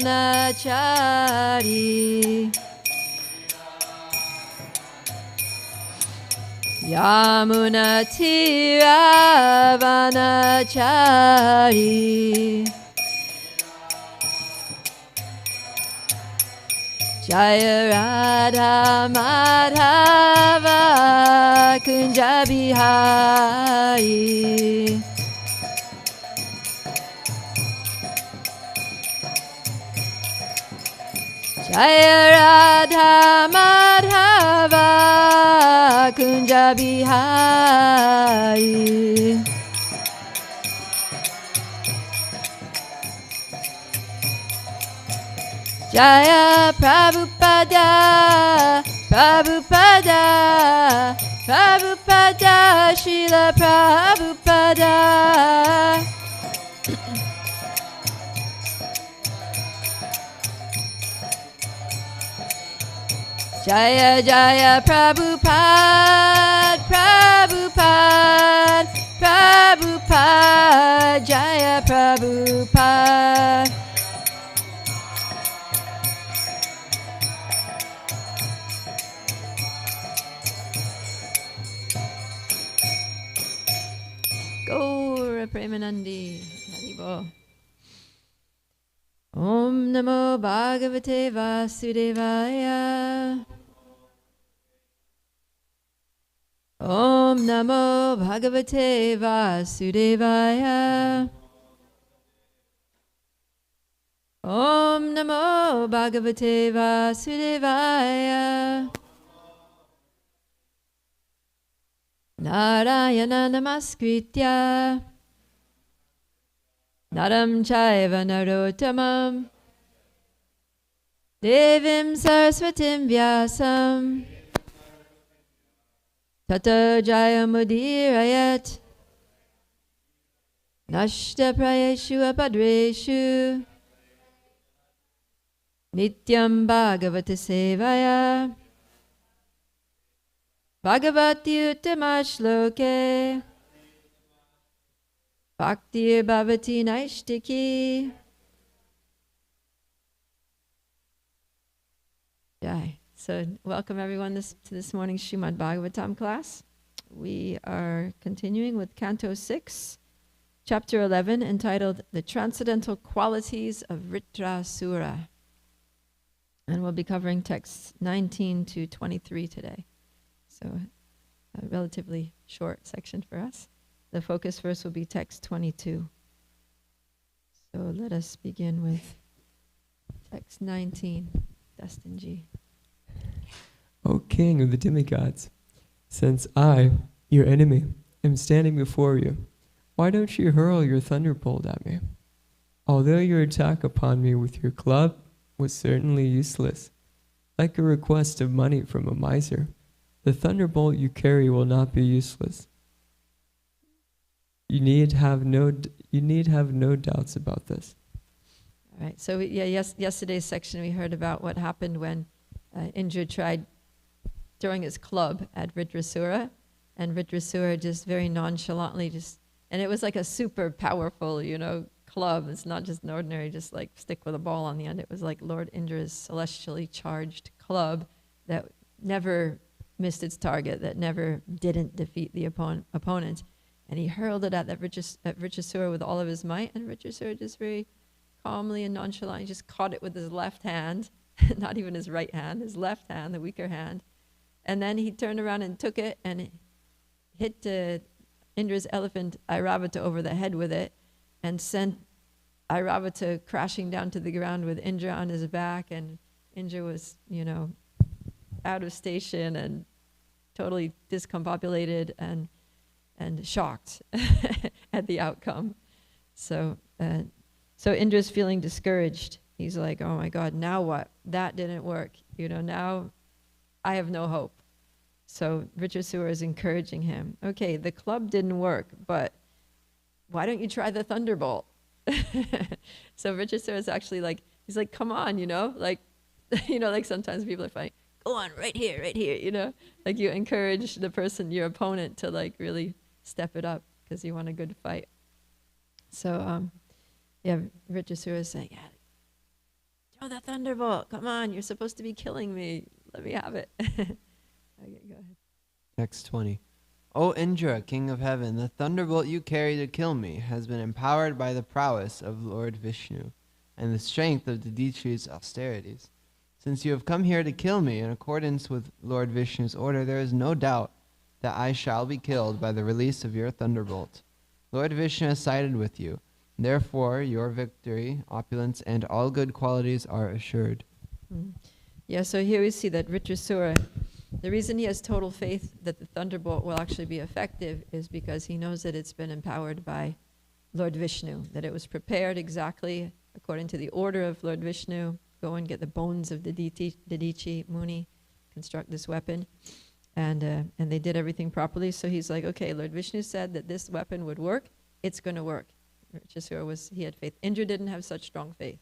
Vanachari Yamuna Tira Vanachari Jaya Radha Madhava Kunja Bihari Jaya Radha Madhava Kunja Bihari Jaya Prabhupada Prabhupada Prabhupada Srila Prabhupada Jaya Jaya Prabhupada Prabhupada Prabhupada Jaya Prabhupada Gaura Premanandi Haribo Om Namo Bhagavate Vasudevaya Om Namo Bhagavate Vasudevaya Om Namo Bhagavate Vasudevaya Narayana Namaskritya Naram Chaiva Narottamam Devim Saraswatim Vyasam Tata Jayamudirayat Nashta Prayeshu Apadreshu Nityam Bhagavata Sevaya Bhagavati Uttamashloke Bhakti Bhavati Naishtiki Jai. So welcome everyone to this morning's Srimad Bhagavatam class. We are continuing with Canto 6, Chapter 11, entitled The Transcendental Qualities of Vritrasura. And we'll be covering texts 19 to 23 today. So a relatively short section for us. The focus verse will be text 22. So let us begin with text 19, Dustin G. O King of the demigods, since I, your enemy, am standing before you, why don't you hurl your thunderbolt at me? Although your attack upon me with your club was certainly useless, like a request of money from a miser, the thunderbolt you carry will not be useless. You need have no doubts about this. All right. So yesterday's section we heard about what happened when Indra tried throwing his club at Vritrasura, and Vritrasura just very nonchalantly and it was like a super powerful, club. It's not just an ordinary, just like stick with a ball on the end. It was like Lord Indra's celestially charged club that never missed its target, that never didn't defeat the opponent. And he hurled it at Vritrasura with all of his might, and Vritrasura just very calmly and nonchalantly just caught it with his left hand, not even his right hand, his left hand, the weaker hand. And then he turned around and took it and hit Indra's elephant Airavata over the head with it and sent Airavata crashing down to the ground with Indra on his back. And Indra was, out of station and totally discombobulated and shocked at the outcome. So Indra's feeling discouraged. He's like, oh my God, now what? That didn't work. Now I have no hope. So Vritrasura is encouraging him. Okay, the club didn't work, but why don't you try the thunderbolt? So Vritrasura is actually like, he's like, come on, like sometimes people are fighting. Go on, right here, like you encourage the person, your opponent, to like really step it up because you want a good fight. So Vritrasura is saying, yeah, throw the thunderbolt. Come on, you're supposed to be killing me. Let me have it. Okay, go ahead. Text 20. O Indra, king of heaven, the thunderbolt you carry to kill me has been empowered by the prowess of Lord Vishnu and the strength of Dadichi's austerities. Since you have come here to kill me in accordance with Lord Vishnu's order, there is no doubt that I shall be killed by the release of your thunderbolt. Lord Vishnu has sided with you. Therefore, your victory, opulence, and all good qualities are assured. Yeah, so here we see that Vritrasura, the reason he has total faith that the thunderbolt will actually be effective is because he knows that it's been empowered by Lord Vishnu, that it was prepared exactly according to the order of Lord Vishnu. Go and get the bones of Dadichi Muni, construct this weapon. And they did everything properly. So he's like, okay, Lord Vishnu said that this weapon would work. It's going to work. Vritrasura he had faith. Indra didn't have such strong faith.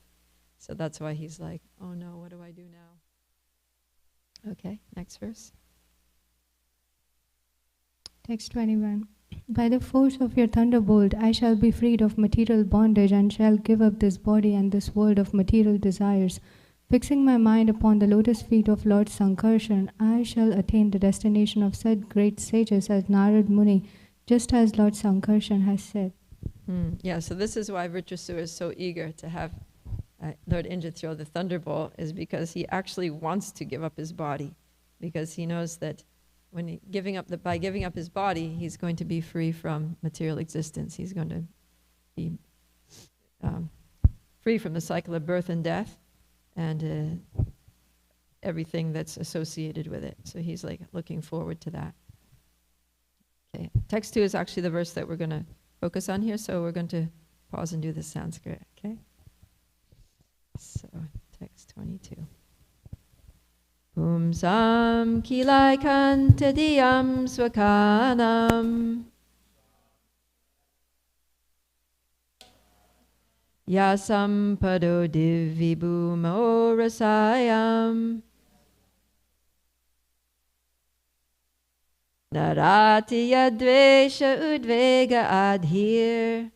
So that's why he's like, oh no, what do I do now? Okay, next verse. Text 21. By the force of your thunderbolt, I shall be freed of material bondage and shall give up this body and this world of material desires. Fixing my mind upon the lotus feet of Lord Sankarshan, I shall attain the destination of such great sages as Narad Muni, just as Lord Sankarshan has said. Yeah, so this is why Vritrasura is so eager to have Lord Indra throw the thunderbolt, is because he actually wants to give up his body, because he knows that when by giving up his body, he's going to be free from material existence. He's going to be free from the cycle of birth and death and everything that's associated with it. So he's like looking forward to that. Okay, text 2 is actually the verse that we're going to focus on here, so we're going to pause and do the Sanskrit, okay? So, text 22. Pumsam kilaikantadiyam swakanam yasam pado divibhumo rasayam narati yadvesha udvega adhir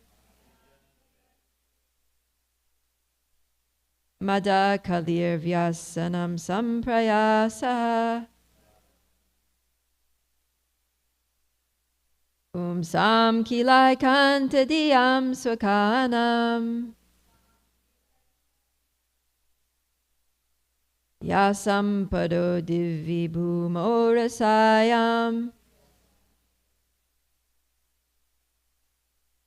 Mada kalir vyasanam samprayasa Sam kilai kantadiyam swakanam Yasam pado divibhumo rasayam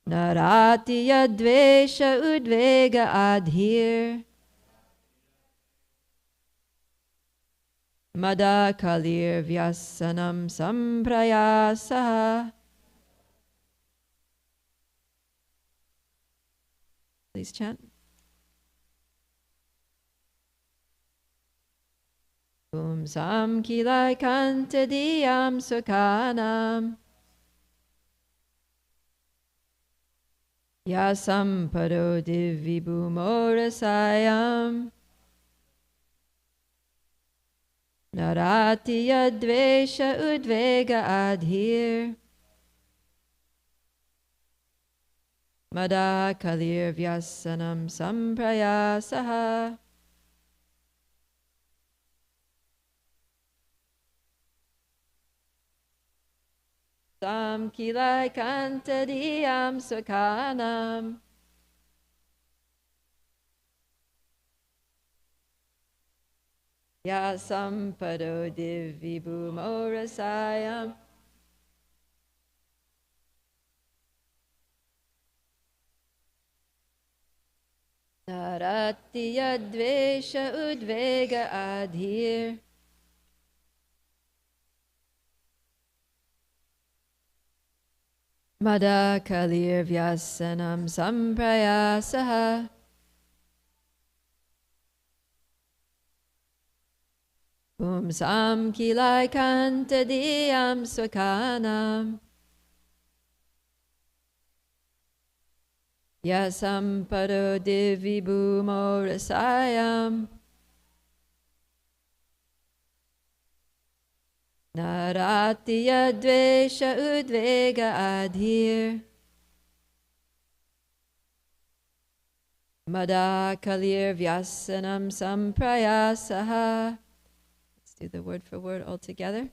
Narati yadvesha udvega adhir Mada kalir vyasanam samprayasa. Please chant. Sam kilai kantadiyam swakanam Yasam pado divibhumo rasayam Narati yadvesha udvega adhir Mada kalir vyasanam samprayasaha. Sam kilai kantadiyam swakanam Yasam pado divibhumo rasayam Narati yadvesha udvega adhir Mada kalir vyasanam samprayasaha. Sam kilai kantadiyam swakanam Yasam pado divibhumo rasayam Narati yadvesha udvega adhir Mada kalir vyasanam samprayasaha. Let's do the word for word all together.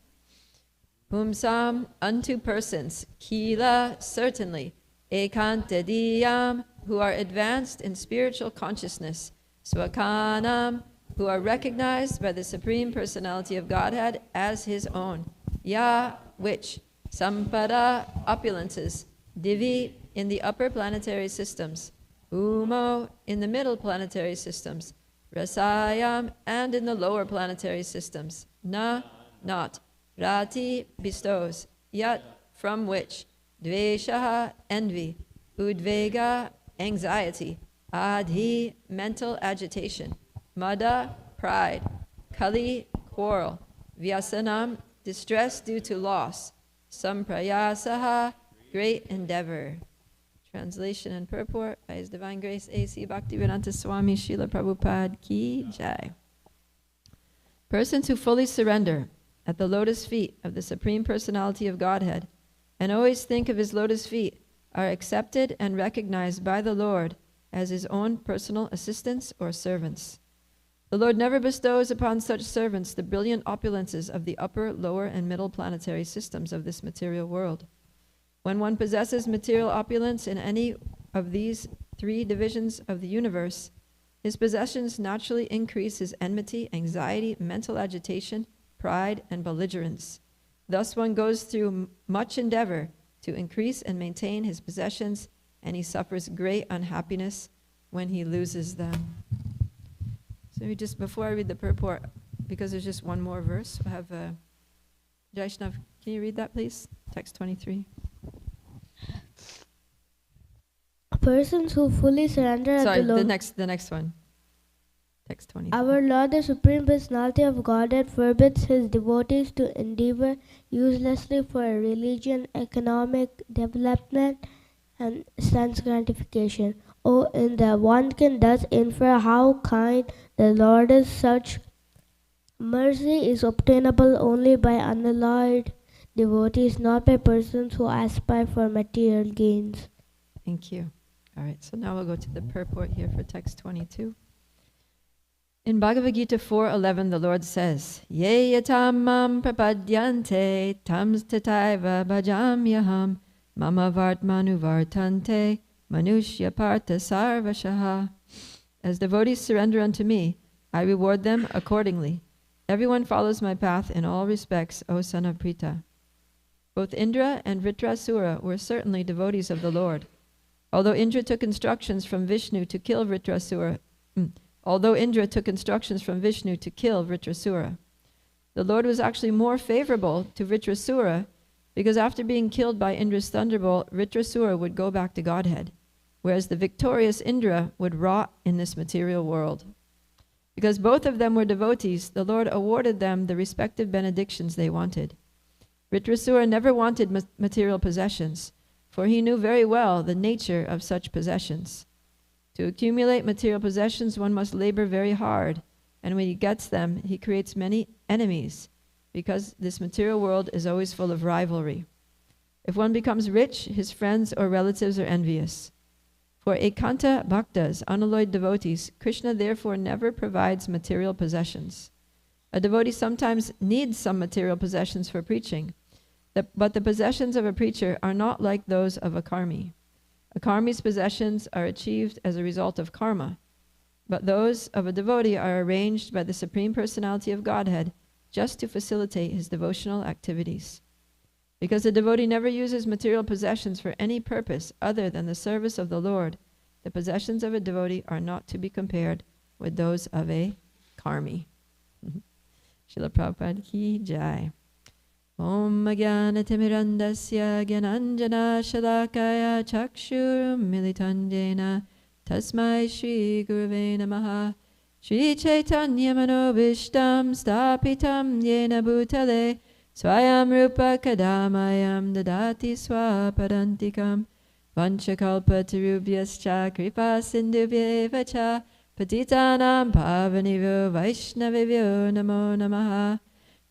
Pumsam, unto persons, kila, certainly, ekantadiyam, who are advanced in spiritual consciousness, swakanam, who are recognized by the Supreme Personality of Godhead as his own, ya, which, sampada, opulences, divi, in the upper planetary systems, umo, in the middle planetary systems, rasayam, and in the lower planetary systems, na, not, rati, bestows, yat, from which, dveshaha, envy, udvega, anxiety, adhi, mental agitation, mada, pride, kali, quarrel, vyasanam, distress due to loss, samprayasaha, great endeavor. Translation and purport by His Divine Grace A.C. Bhaktivedanta Swami Srila Prabhupada Ki Jai. Persons who fully surrender at the lotus feet of the Supreme Personality of Godhead and always think of his lotus feet are accepted and recognized by the Lord as his own personal assistants or servants. The Lord never bestows upon such servants the brilliant opulences of the upper, lower, and middle planetary systems of this material world. When one possesses material opulence in any of these three divisions of the universe, his possessions naturally increase his enmity, anxiety, mental agitation, pride, and belligerence. Thus one goes through much endeavor to increase and maintain his possessions, and he suffers great unhappiness when he loses them. So we just, before I read the purport, because there's just one more verse, I have Jaishnav, can you read that please? Text 23. Persons who fully surrender Sorry, at the Lord. the next one. Text 23. Our Lord, the Supreme Personality of Godhead, forbids his devotees to endeavor uselessly for religion, economic development, and sense gratification. Oh, in that one can thus infer how kind the Lord is. Such mercy is obtainable only by unalloyed devotees, not by persons who aspire for material gains. Thank you. All right, so now we'll go to the purport here for text 22. In Bhagavad Gita 4:11, the Lord says, Ye yatam mam prapadyante tam tataiva bhajamyaham mama vartmanu vartante manushya partha sarvashaha. As devotees surrender unto me, I reward them accordingly. Everyone follows my path in all respects, O son of Prita. Both Indra and Vritrasura were certainly devotees of the Lord. Although Indra took instructions from Vishnu to kill Vritrasura, the Lord was actually more favorable to Vritrasura because after being killed by Indra's thunderbolt, Vritrasura would go back to Godhead, whereas the victorious Indra would rot in this material world. Because both of them were devotees, the Lord awarded them the respective benedictions they wanted. Vritrasura never wanted material possessions, for he knew very well the nature of such possessions. To accumulate material possessions, one must labor very hard, and when he gets them, he creates many enemies, because this material world is always full of rivalry. If one becomes rich, his friends or relatives are envious. For Ekanta Bhaktas, unalloyed devotees, Krishna therefore never provides material possessions. A devotee sometimes needs some material possessions for preaching, but the possessions of a preacher are not like those of a karmi. A karmi's possessions are achieved as a result of karma, but those of a devotee are arranged by the Supreme Personality of Godhead just to facilitate his devotional activities. Because a devotee never uses material possessions for any purpose other than the service of the Lord, the possessions of a devotee are not to be compared with those of a karmi. Srila Prabhupada Ki Jai. Om Jnanatirmirandasya Gyananjana Shalakaya Chakshurum Militandena Tasmai Shri Gurave Namaha Shri Chaitanya Manobishtam Stapitam Yena Bhutale Swayam Rupa Kadamayam Dadati Swapadantikam Vanchakalpa Tarubhyascha Kripa Sindhubhyeva Cha Patitanam Pavanivyo Vaishnavivyo Namo Namaha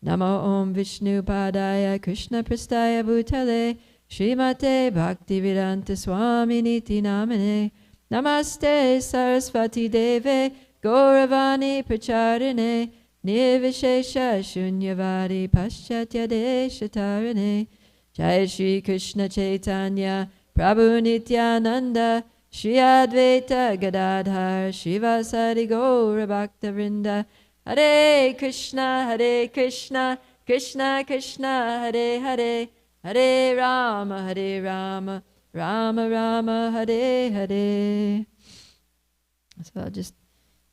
Namo Om Vishnu Padaya Krishna Prastaya Bhutale Srimate Bhaktivedanta Swami Niti Namane Namaste Saraswati Deve Gauravani Pracharine Nirvishesha Shunyavadi Paschatya Deshatarine Jai Shri Krishna Chaitanya Prabhu Nityananda Shri Advaita Gadadhar Shivasari Gaura Bhakta Vrinda Hare Krishna Krishna Krishna Hare Hare Hare Rama Rama Rama Hare Hare. So I'll just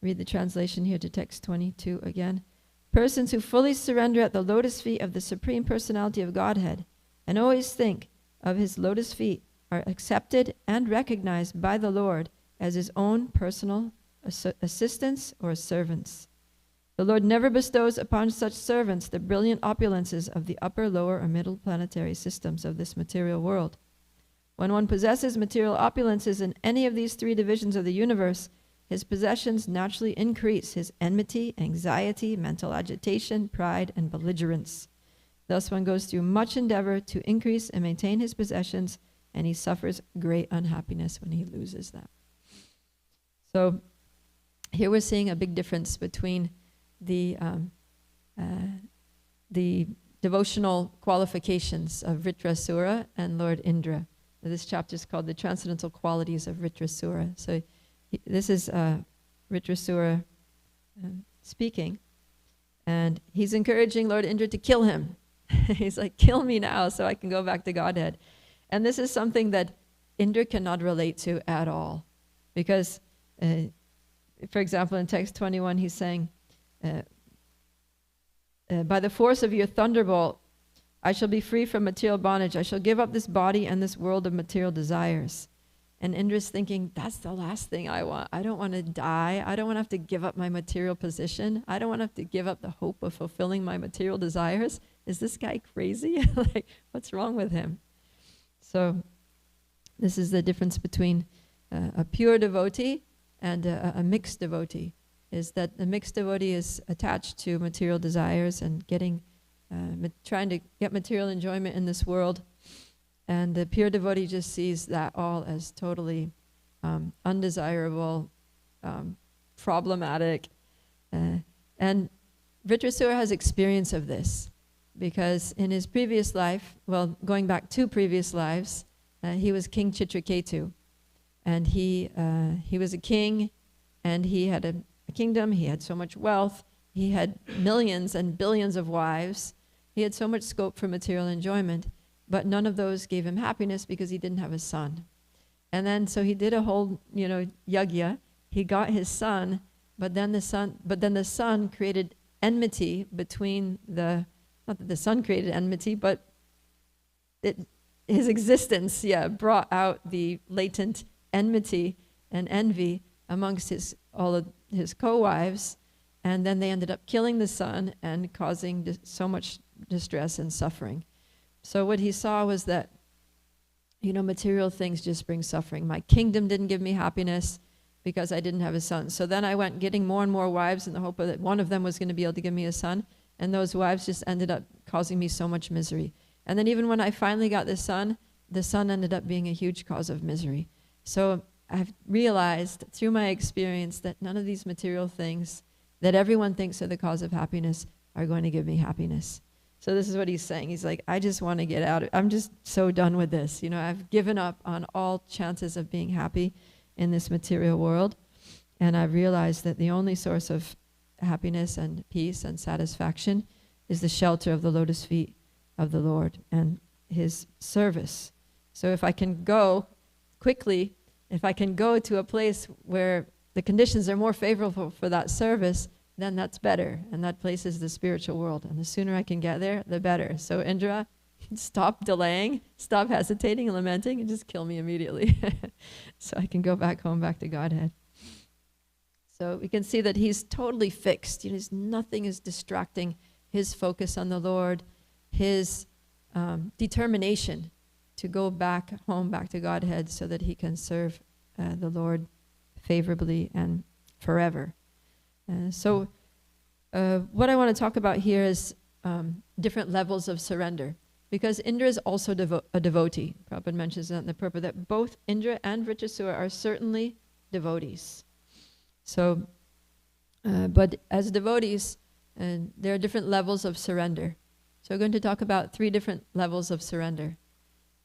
read the translation here to text 22 again. Persons who fully surrender at the lotus feet of the Supreme Personality of Godhead and always think of his lotus feet are accepted and recognized by the Lord as his own personal assistants or servants. The Lord never bestows upon such servants the brilliant opulences of the upper, lower, or middle planetary systems of this material world. When one possesses material opulences in any of these three divisions of the universe, his possessions naturally increase his enmity, anxiety, mental agitation, pride, and belligerence. Thus one goes through much endeavor to increase and maintain his possessions, and he suffers great unhappiness when he loses them. So here we're seeing a big difference between the devotional qualifications of Vritrasura and Lord Indra. This chapter is called The Transcendental Qualities of Vritrasura. So this is Vritrasura speaking, and he's encouraging Lord Indra to kill him. He's like, kill me now so I can go back to Godhead. And this is something that Indra cannot relate to at all. Because, for example, in text 21, he's saying, by the force of your thunderbolt, I shall be free from material bondage. I shall give up this body and this world of material desires. And Indra's thinking, that's the last thing I want. I don't want to die. I don't want to have to give up my material position. I don't want to have to give up the hope of fulfilling my material desires. Is this guy crazy? Like, what's wrong with him? So this is the difference between a pure devotee and a mixed devotee, is that the mixed devotee is attached to material desires and trying to get material enjoyment in this world. And the pure devotee just sees that all as totally undesirable, problematic. And Vritrasura has experience of this, because in his previous life, well, going back 2 previous lives, he was King Chitraketu. And he was a king, and he had a kingdom. He had so much wealth. He had millions and billions of wives. He had so much scope for material enjoyment, but none of those gave him happiness because he didn't have a son. And then so he did a whole, yagya. He got his son, but then the son created enmity between not that the son created enmity, but his existence, brought out the latent enmity and envy amongst all of his co-wives, and then they ended up killing the son and causing so much distress and suffering. So what he saw was that, material things just bring suffering. My kingdom didn't give me happiness because I didn't have a son. So then I went getting more and more wives in the hope that one of them was going to be able to give me a son, and those wives just ended up causing me so much misery. And then even when I finally got the son ended up being a huge cause of misery. So I've realized through my experience that none of these material things that everyone thinks are the cause of happiness are going to give me happiness. So this is what he's saying. He's like, I just want to get out. I'm just so done with this. I've given up on all chances of being happy in this material world. And I've realized that the only source of happiness and peace and satisfaction is the shelter of the lotus feet of the Lord and his service. So if I can go quickly, if I can go to a place where the conditions are more favorable for that service, then that's better. And that place is the spiritual world. And the sooner I can get there, the better. So Indra, stop delaying, stop hesitating and lamenting, and just kill me immediately. So I can go back home, back to Godhead. So we can see that he's totally fixed. Nothing is distracting his focus on the Lord, his determination to go back home, back to Godhead, so that he can serve the Lord favorably and forever. So what I want to talk about here is different levels of surrender, because Indra is also a devotee. Prabhupada mentions that in the purport, that both Indra and Vritrasura are certainly devotees. So, but as devotees, there are different levels of surrender. So we're going to talk about 3 different levels of surrender.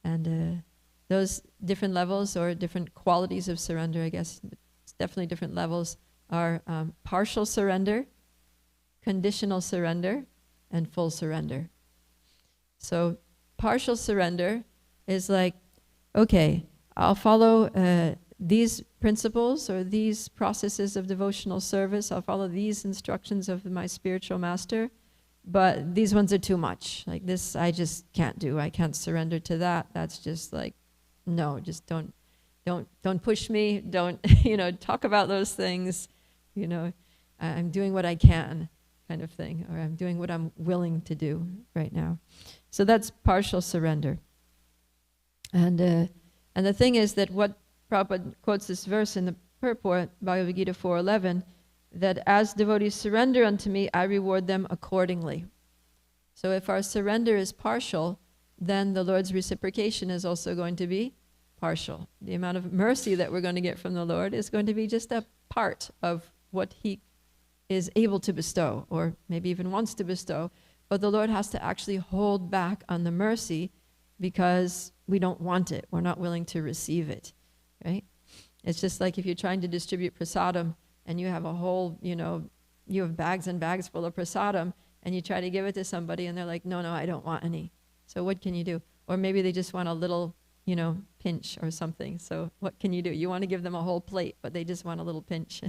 And those different levels, or different qualities of surrender, I guess, it's definitely different levels, are partial surrender, conditional surrender, and full surrender. So partial surrender is like, okay, I'll follow these principles or these processes of devotional service. I'll follow these instructions of my spiritual master, but these ones are too much. Like this, I just can't do. I can't surrender to that. That's just like, no, just don't push me. Don't, talk about those things. I'm doing what I can, kind of thing, or I'm doing what I'm willing to do right now. So that's partial surrender. And the thing is that what Prabhupada quotes this verse in the purport, Bhagavad Gita 4:11, that as devotees surrender unto me, I reward them accordingly. So if our surrender is partial, then the Lord's reciprocation is also going to be partial. The amount of mercy that we're going to get from the Lord is going to be just a part of what He is able to bestow, or maybe even wants to bestow. But the Lord has to actually hold back on the mercy because we don't want it. We're not willing to receive it, right? It's just like if you're trying to distribute prasadam and you have a whole, you have bags and bags full of prasadam and you try to give it to somebody and they're like, no, I don't want any. So what can you do? Or maybe they just want a little, pinch or something. So what can you do? You want to give them a whole plate, but they just want a little pinch.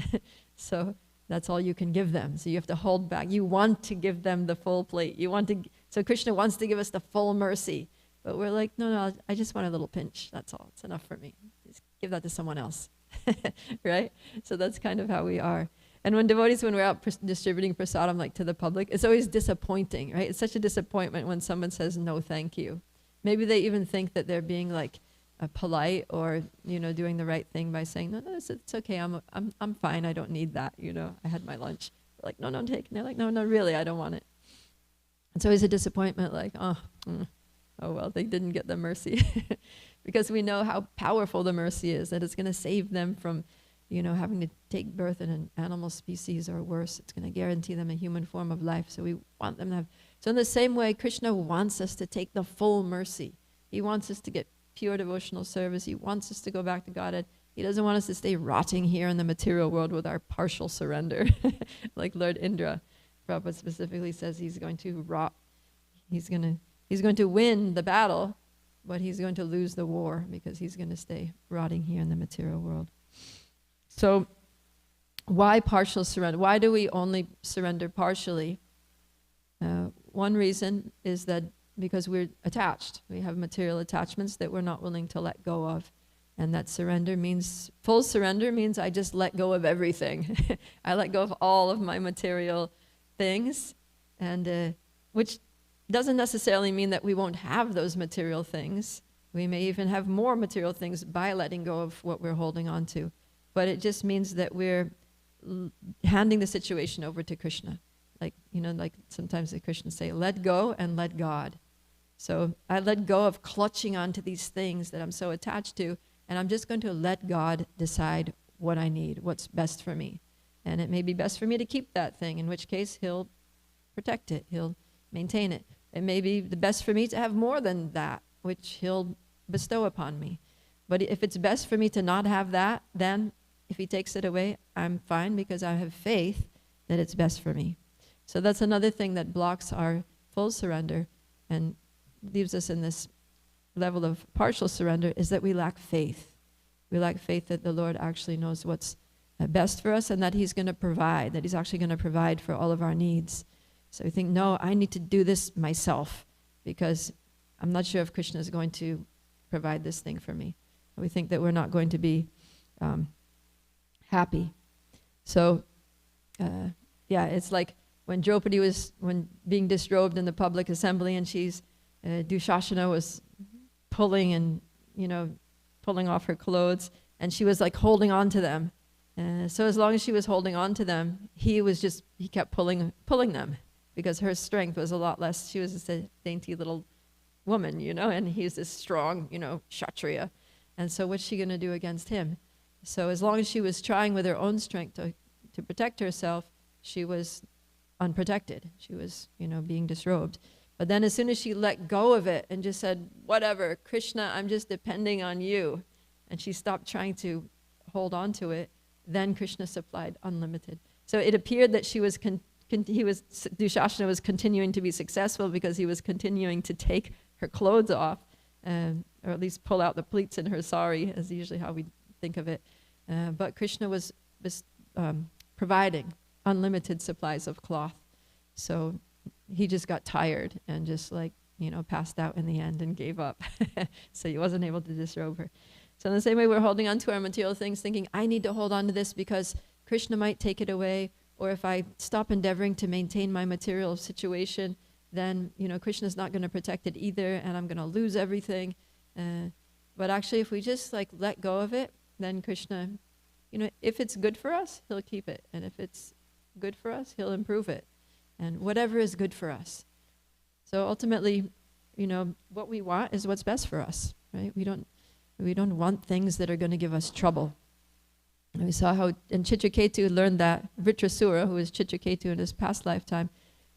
So that's all you can give them. So you have to hold back. You want to give them the full plate. So Krishna wants to give us the full mercy. But we're like, no, I just want a little pinch. That's all. It's enough for me. Just give that to someone else. Right? So that's kind of how we are. And when we're out distributing prasadam like to the public, it's always disappointing, right? It's such a disappointment when someone says, no, thank you. Maybe they even think that they're being like polite or, doing the right thing by saying, no, it's okay. I'm fine. I don't need that. I had my lunch. They're like, no, take it. And they're like, no, really, I don't want it. It's always a disappointment, like, oh well, they didn't get the mercy. Because we know how powerful the mercy is, that it's going to save them from, having to take birth in an animal species or worse. It's going to guarantee them a human form of life. So we want them to have. So in the same way, Krishna wants us to take the full mercy. He wants us to get pure devotional service. He wants us to go back to Godhead. He doesn't want us to stay rotting here in the material world with our partial surrender. Like Lord Indra, Prabhupada specifically says he's going to rot. He's going to win the battle, but he's going to lose the war because he's going to stay rotting here in the material world. So why partial surrender? Why do we only surrender partially? One reason is that because we're attached. We have material attachments that we're not willing to let go of. And that full surrender means I just let go of everything. I let go of all of my material things, and which doesn't necessarily mean that we won't have those material things. We may even have more material things by letting go of what we're holding on to. But it just means that we're handing the situation over to Krishna. Like sometimes the Krishna say, let go and let God. So I let go of clutching onto these things that I'm so attached to, and I'm just going to let God decide what I need, what's best for me. And it may be best for me to keep that thing, in which case He'll protect it, He'll maintain it. It may be the best for me to have more than that, which He'll bestow upon me. But if it's best for me to not have that, then if He takes it away, I'm fine because I have faith that it's best for me. So that's another thing that blocks our full surrender and leaves us in this level of partial surrender, is that we lack faith. We lack faith that the Lord actually knows what's best for us and that He's going to provide, that He's actually going to provide for all of our needs. So we think, no, I need to do this myself because I'm not sure if Krishna is going to provide this thing for me. We think that we're not going to be happy. So, it's like when Draupadi was being disrobed in the public assembly, and Dushasana was pulling off her clothes, and she was like holding on to them. So as long as she was holding on to them, he kept pulling them because her strength was a lot less. She was just a dainty little woman, and he's this strong, Kshatriya. And so what's she going to do against him? So as long as she was trying with her own strength to protect herself, she was unprotected. She was, being disrobed. But then as soon as she let go of it and just said, whatever, Krishna, I'm just depending on you, and she stopped trying to hold on to it, then Krishna supplied unlimited. So it appeared that Dushasana was continuing to be successful because he was continuing to take her clothes off, or at least pull out the pleats in her sari, is usually how we think of it. But Krishna was providing unlimited supplies of cloth. So he just got tired and just passed out in the end and gave up. So he wasn't able to disrobe her. So in the same way, we're holding on to our material things thinking, I need to hold on to this because Krishna might take it away, or if I stop endeavoring to maintain my material situation, then, Krishna's not going to protect it either, and I'm going to lose everything. But actually, if we just let go of it, then Krishna, if it's good for us, he'll keep it. And if it's good for us, he'll improve it. And whatever is good for us. So ultimately, what we want is what's best for us, right? We don't want things that are going to give us trouble. And we saw how in Chitraketu learned that, Vritrasura, who was Chitraketu in his past lifetime,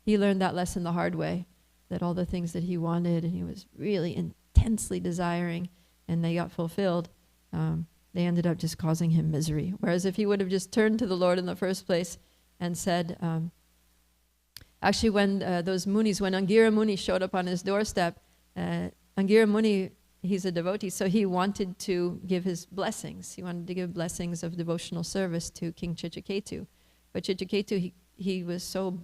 he learned that lesson the hard way, that all the things that he wanted and he was really intensely desiring and they got fulfilled, they ended up just causing him misery. Whereas if he would have just turned to the Lord in the first place and said, actually when those munis, when Angira Muni showed up on his doorstep, Angira Muni, he's a devotee, so he wanted to give his blessings. He wanted to give blessings of devotional service to King Chitraketu. But Chitraketu, he was so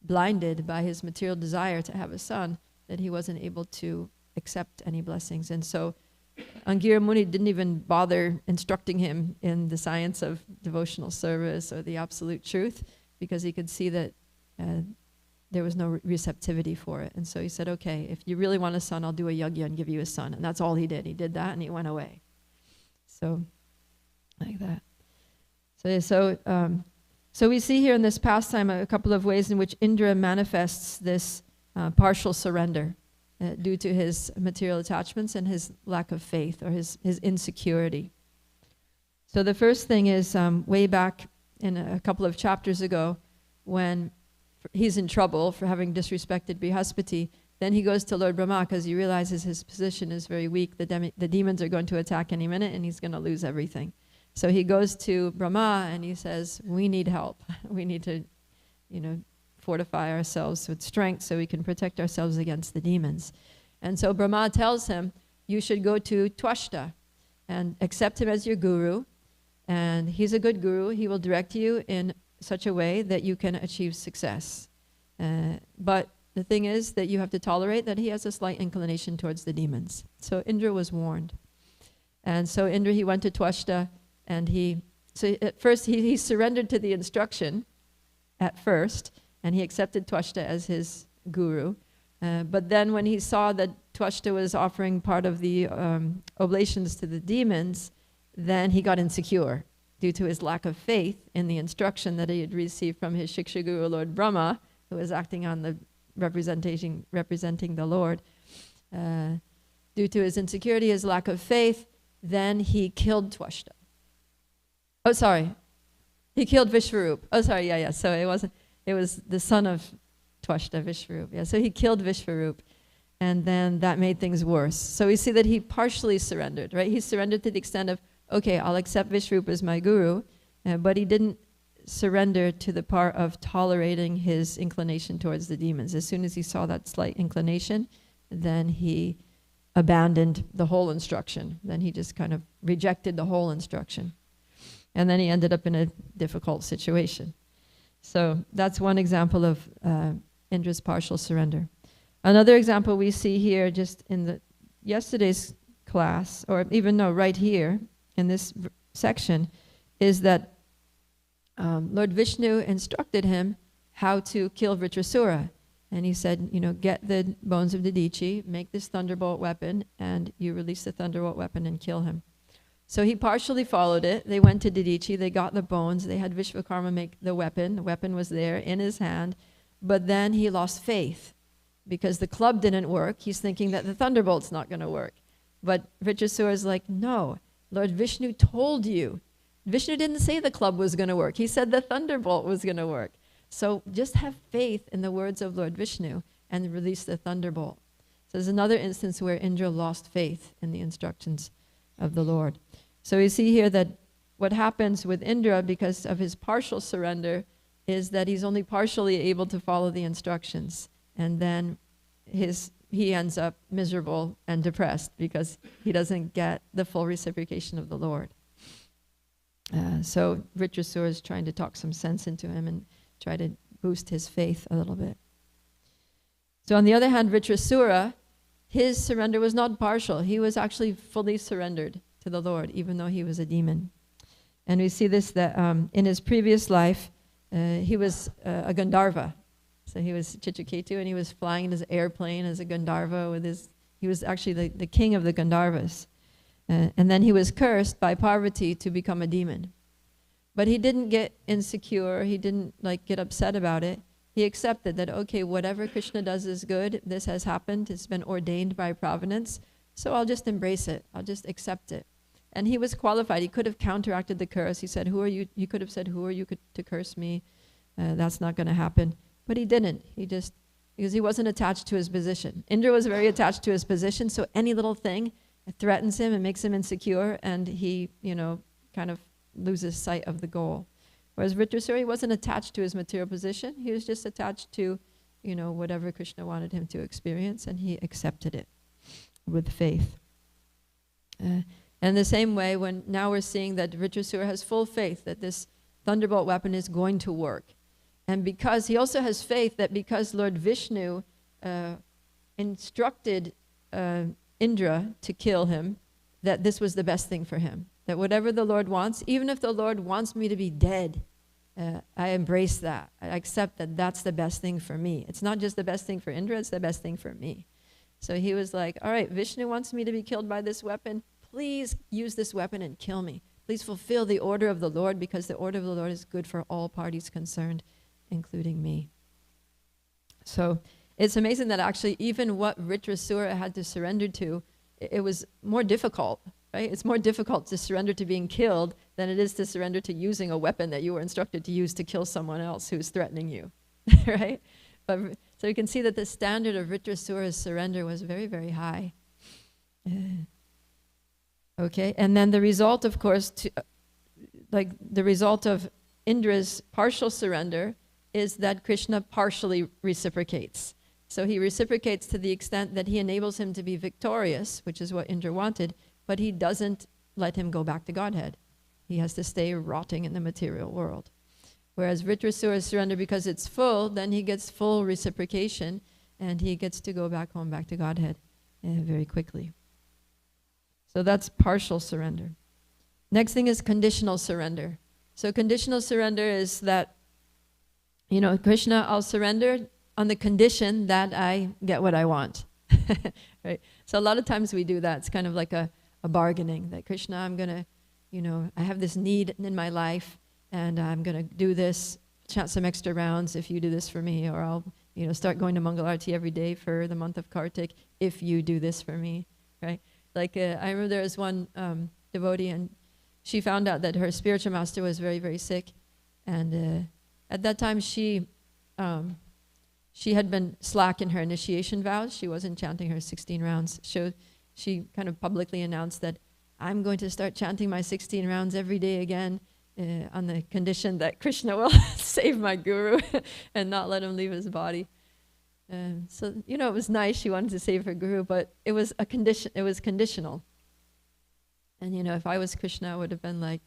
blinded by his material desire to have a son that he wasn't able to accept any blessings. And so Angira Muni didn't even bother instructing him in the science of devotional service or the absolute truth, because he could see that there was no receptivity for it. And so he said, okay, if you really want a son, I'll do a yajna and give you a son. And that's all he did. He did that and he went away. So, like that. So we see here in this pastime a couple of ways in which Indra manifests this partial surrender due to his material attachments and his lack of faith or his insecurity. So the first thing is way back in a couple of chapters ago, when he's in trouble for having disrespected Brihaspati, then he goes to Lord Brahma because he realizes his position is very weak. The demons are going to attack any minute and he's going to lose everything. So he goes to Brahma and he says, we need help. We need to, fortify ourselves with strength so we can protect ourselves against the demons. And so Brahma tells him, you should go to Twashta and accept him as your guru. And he's a good guru. He will direct you in such a way that you can achieve success. But the thing is that you have to tolerate that he has a slight inclination towards the demons. So Indra was warned. And so Indra, he went to Twashta, and at first he surrendered to the instruction at first, and he accepted Twashta as his guru. But then when he saw that Twashta was offering part of the oblations to the demons, then he got insecure due to his lack of faith in the instruction that he had received from his Shiksha Guru, Lord Brahma, who was acting on the representing the Lord. Due to his insecurity, his lack of faith, then he killed Twashta. Oh, sorry. He killed Vishvarup. Oh, sorry, yeah. So it was the son of Twashta, Vishvarup. Yeah, so he killed Vishvarup. And then that made things worse. So we see that he partially surrendered, right? He surrendered to the extent of, okay, I'll accept Vishvarup as my guru, but he didn't surrender to the part of tolerating his inclination towards the demons. As soon as he saw that slight inclination, then he abandoned the whole instruction. Then he just kind of rejected the whole instruction. And then he ended up in a difficult situation. So that's one example of Indra's partial surrender. Another example we see here just in yesterday's class, or even right here in this section, is that Lord Vishnu instructed him how to kill Vritrasura. And he said, get the bones of Dadichi, make this thunderbolt weapon, and you release the thunderbolt weapon and kill him. So he partially followed it. They went to Dadichi, they got the bones, they had Vishvakarma make the weapon. The weapon was there in his hand, but then he lost faith because the club didn't work. He's thinking that the thunderbolt's not going to work. But Vritrasura is like, no, Lord Vishnu told you. Vishnu didn't say the club was going to work. He said the thunderbolt was going to work. So just have faith in the words of Lord Vishnu and release the thunderbolt. So there's another instance where Indra lost faith in the instructions of the Lord. So we see here that what happens with Indra because of his partial surrender is that he's only partially able to follow the instructions. And then he ends up miserable and depressed because he doesn't get the full reciprocation of the Lord. So Vritrasura is trying to talk some sense into him and try to boost his faith a little bit. So on the other hand, Vritrasura, his surrender was not partial. He was actually fully surrendered to the Lord, even though he was a demon. And we see this that in his previous life, he was a Gandharva. So he was Chitraketu, and he was flying in his airplane as a Gandharva he was actually the king of the Gandharvas. And then he was cursed by Parvati to become a demon. But he didn't get insecure, he didn't get upset about it. He accepted that, okay, whatever Krishna does is good, this has happened, it's been ordained by providence, so I'll just embrace it, I'll just accept it. And he was qualified, he could have counteracted the curse. He said, he could have said, who are you to curse me? That's not going to happen. But he didn't. Because he wasn't attached to his position. Indra was very attached to his position, so any little thing threatens him and makes him insecure, and he, kind of loses sight of the goal. Whereas Vritrasura, he wasn't attached to his material position. He was just attached to, whatever Krishna wanted him to experience, and he accepted it with faith. And the same way, now we're seeing that Vritrasura has full faith that this thunderbolt weapon is going to work. And because he also has faith that because Lord Vishnu instructed Indra to kill him, that this was the best thing for him. That whatever the Lord wants, even if the Lord wants me to be dead, I embrace that. I accept that that's the best thing for me. It's not just the best thing for Indra, it's the best thing for me. So he was like, all right, Vishnu wants me to be killed by this weapon. Please use this weapon and kill me. Please fulfill the order of the Lord, because the order of the Lord is good for all parties concerned, including me. So it's amazing that actually even what Vritrasura had to surrender to, it was more difficult, right? It's more difficult to surrender to being killed than it is to surrender to using a weapon that you were instructed to use to kill someone else who's threatening you, right? So you can see that the standard of Vritrasura's surrender was very, very high. Okay, and then the result, of course, the result of Indra's partial surrender is that Krishna partially reciprocates. So he reciprocates to the extent that he enables him to be victorious, which is what Indra wanted, but he doesn't let him go back to Godhead. He has to stay rotting in the material world. Whereas Vritrasura's surrender, because it's full, then he gets full reciprocation, and he gets to go back home, back to Godhead very quickly. So that's partial surrender. Next thing is conditional surrender. So conditional surrender is that, Krishna, I'll surrender on the condition that I get what I want. Right? So a lot of times we do that. It's kind of like a bargaining, that Krishna, I'm going to, I have this need in my life, and I'm going to do this, chant some extra rounds if you do this for me, or I'll, start going to Mangalarti every day for the month of Kartik if you do this for me, right? I remember there was one devotee, and she found out that her spiritual master was very, very sick. And at that time, she had been slack in her initiation vows. She wasn't chanting her 16 rounds. So she kind of publicly announced that I'm going to start chanting my 16 rounds every day again on the condition that Krishna will save my guru and not let him leave his body. So, it was nice. She wanted to save her guru, but it was a condition. It was conditional. And, if I was Krishna, I would have been like,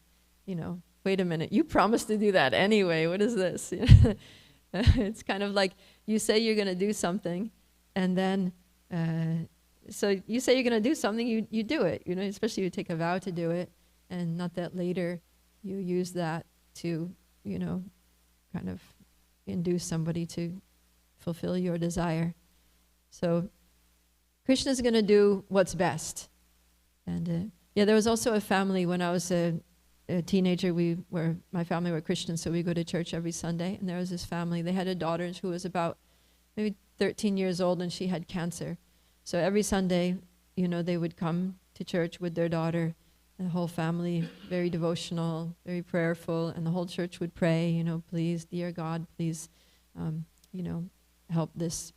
wait a minute, you promised to do that anyway. What is this? It's kind of like you say you're going to do something, and then, so you say you're going to do something, you do it, especially you take a vow to do it, and not that later you use that to, kind of induce somebody to fulfill your desire. So Krishna's going to do what's best. And there was also a family when I was a teenager. My family were Christians, so we go to church every Sunday. And there was this family. They had a daughter who was about maybe 13 years old, and she had cancer. So every Sunday, they would come to church with their daughter the whole family, very devotional, very prayerful, and the whole church would pray, please, dear God, please, help this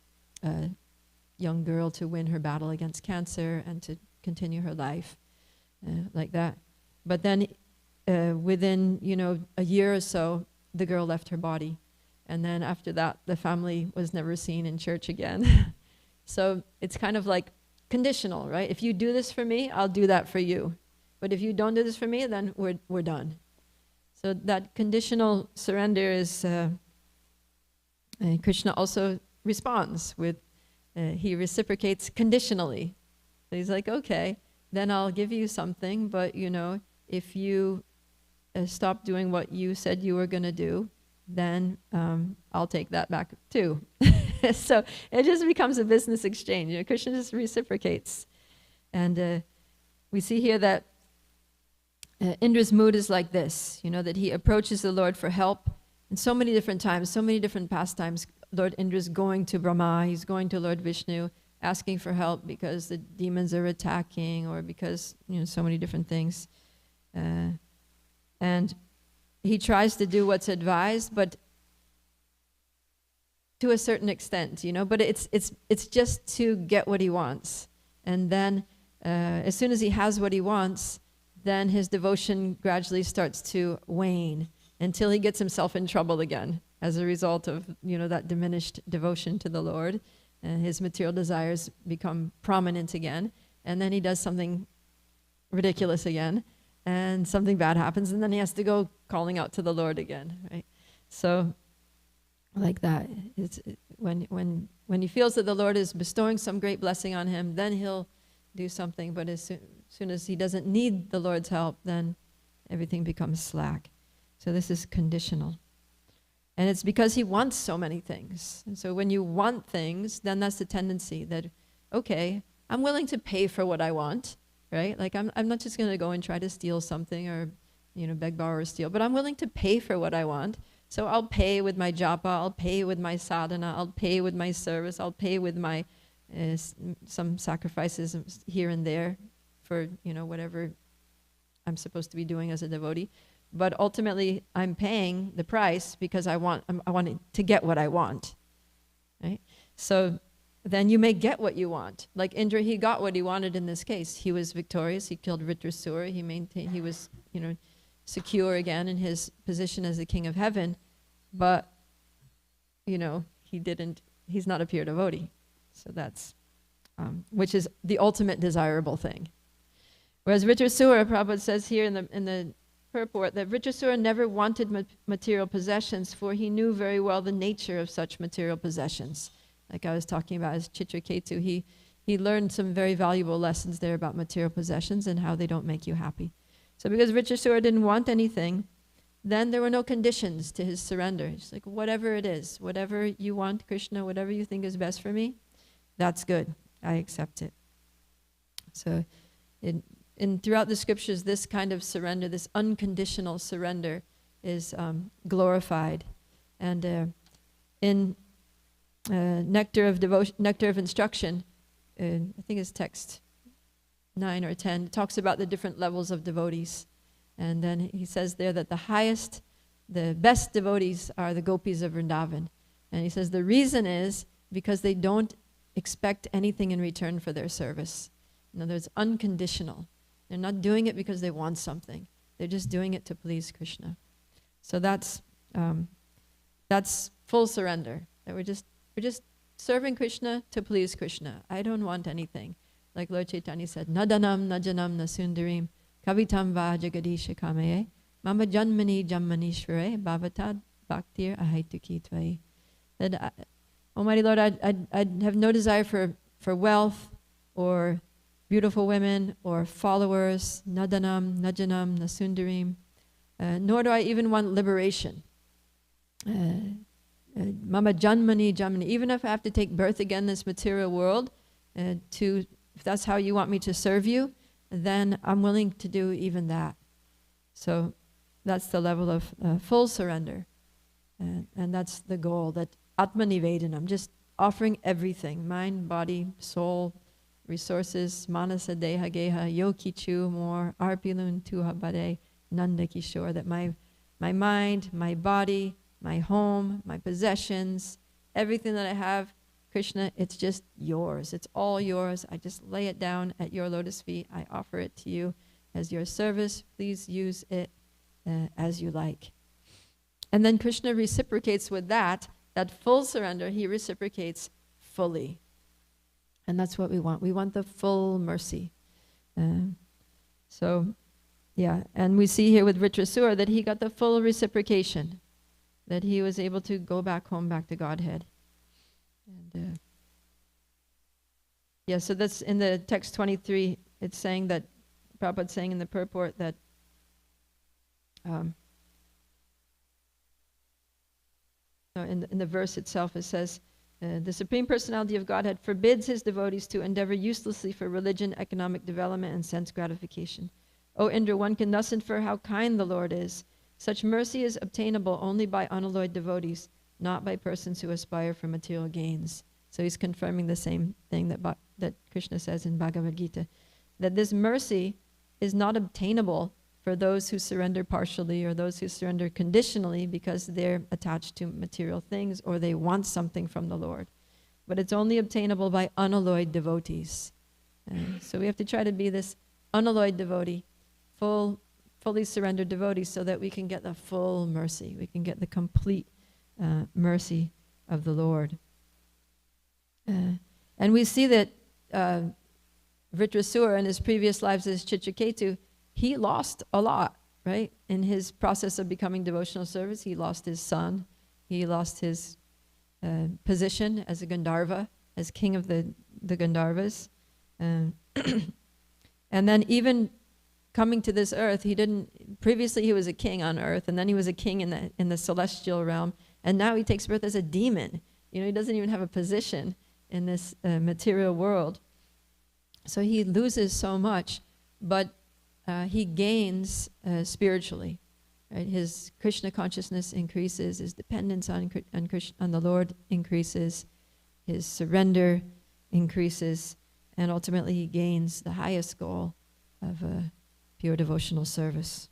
young girl to win her battle against cancer and to continue her life like that. But then within, a year or so, the girl left her body. And then after that, the family was never seen in church again. So it's kind of like conditional, right? If you do this for me, I'll do that for you. But if you don't do this for me, then we're done. So that conditional surrender is, Krishna also responds with, he reciprocates conditionally. So he's like, okay, then I'll give you something, but if you stop doing what you said you were going to do, then I'll take that back too. So it just becomes a business exchange. Krishna just reciprocates. And we see here that Indra's mood is like this, that he approaches the Lord for help in so many different times, so many different pastimes. Lord Indra's going to Brahma, he's going to Lord Vishnu, asking for help because the demons are attacking or because, so many different things. And he tries to do what's advised, but to a certain extent, but it's just to get what he wants. And then as soon as he has what he wants, then his devotion gradually starts to wane until he gets himself in trouble again as a result of, that diminished devotion to the Lord. And his material desires become prominent again. And then he does something ridiculous again. And something bad happens. And then he has to go calling out to the Lord again, right? So like that. It's, when he feels that the Lord is bestowing some great blessing on him, then he'll do something. But as soon as he doesn't need the Lord's help, then everything becomes slack. So this is conditional. And it's because he wants so many things. And so when you want things, then that's the tendency that, okay, I'm willing to pay for what I want, right? Like I'm not just going to go and try to steal something or, beg, borrow, or steal, but I'm willing to pay for what I want. So I'll pay with my japa, I'll pay with my sadhana, I'll pay with my service, I'll pay with my some sacrifices here and there for, whatever I'm supposed to be doing as a devotee. But ultimately, I'm paying the price because I want to get what I want, right? So then you may get what you want. Like Indra, he got what he wanted in this case. He was victorious. He killed Vritrasura. He was, secure again in his position as the king of heaven. But, he's not a pure devotee. So that's, which is the ultimate desirable thing. Whereas Vritrasura, Prabhupada says here in the purport that Vritrasura never wanted material possessions, for he knew very well the nature of such material possessions. Like I was talking about as Chitraketu, he learned some very valuable lessons there about material possessions and how they don't make you happy. So because Vritrasura didn't want anything, then there were no conditions to his surrender. It's like, whatever it is, whatever you want, Krishna, whatever you think is best for me, that's good. I accept it. So throughout the scriptures, this kind of surrender, this unconditional surrender is glorified. And in Nectar of Instruction, I think it's text 9 or 10, it talks about the different levels of devotees. And then he says there that the best devotees are the gopis of Vrindavan. And he says the reason is because they don't expect anything in return for their service. In other words, unconditional. They're not doing it because they want something. They're just doing it to please Krishna. So that's full surrender. That we're just serving Krishna to please Krishna. I don't want anything. Like Lord Chaitanya said, Nadanam, Najanam, Nasundarim, Kavitam va Jagadisha Kamaye, Mama Janmani Jammanishvare, Bhavatad Bhaktir Ahaituki Tvai. That, Almighty Lord, I'd have no desire for wealth or beautiful women or followers, Nadanam, Najanam, Nasundarim, nor do I even want liberation. Mama Janmani Jamani, even if I have to take birth again in this material world, if that's how you want me to serve you, then I'm willing to do even that. So that's the level of full surrender. And that's the goal, that Atma Nivedanam, just offering everything, mind, body, soul, resources, manasa deha geha, yokichu more, arpilun tuha bade, nanda kishore, that my mind, my body, my home, my possessions, everything that I have, Krishna, it's just yours. It's all yours. I just lay it down at your lotus feet. I offer it to you as your service. Please use it as you like. And then Krishna reciprocates with that full surrender. He reciprocates fully. And that's what we want. We want the full mercy. Yeah, and we see here with Vritrasura that he got the full reciprocation, that he was able to go back home, back to Godhead. And yeah, so that's in the text 23. It's saying that, Prabhupada's saying in the purport that in the verse itself it says, the Supreme Personality of Godhead forbids his devotees to endeavor uselessly for religion, economic development, and sense gratification. O Indra, one can thus infer how kind the Lord is. Such mercy is obtainable only by unalloyed devotees, not by persons who aspire for material gains. So he's confirming the same thing that Krishna says in Bhagavad Gita, that this mercy is not obtainable for those who surrender partially or those who surrender conditionally because they're attached to material things or they want something from the Lord. But it's only obtainable by unalloyed devotees. So we have to try to be this unalloyed devotee, fully surrendered devotee, so that we can get the full mercy. We can get the complete mercy of the Lord. And we see that Vritrasura in his previous lives as Chitraketu, he lost a lot, right? In his process of becoming devotional service, he lost his son. He lost his position as a Gandharva, as king of the Gandharvas. And then even coming to this earth, previously he was a king on earth, and then he was a king in the celestial realm, and now he takes birth as a demon. He doesn't even have a position in this material world. So he loses so much, but he gains spiritually. Right? His Krishna consciousness increases, his dependence on the Lord increases, his surrender increases, and ultimately he gains the highest goal of pure devotional service.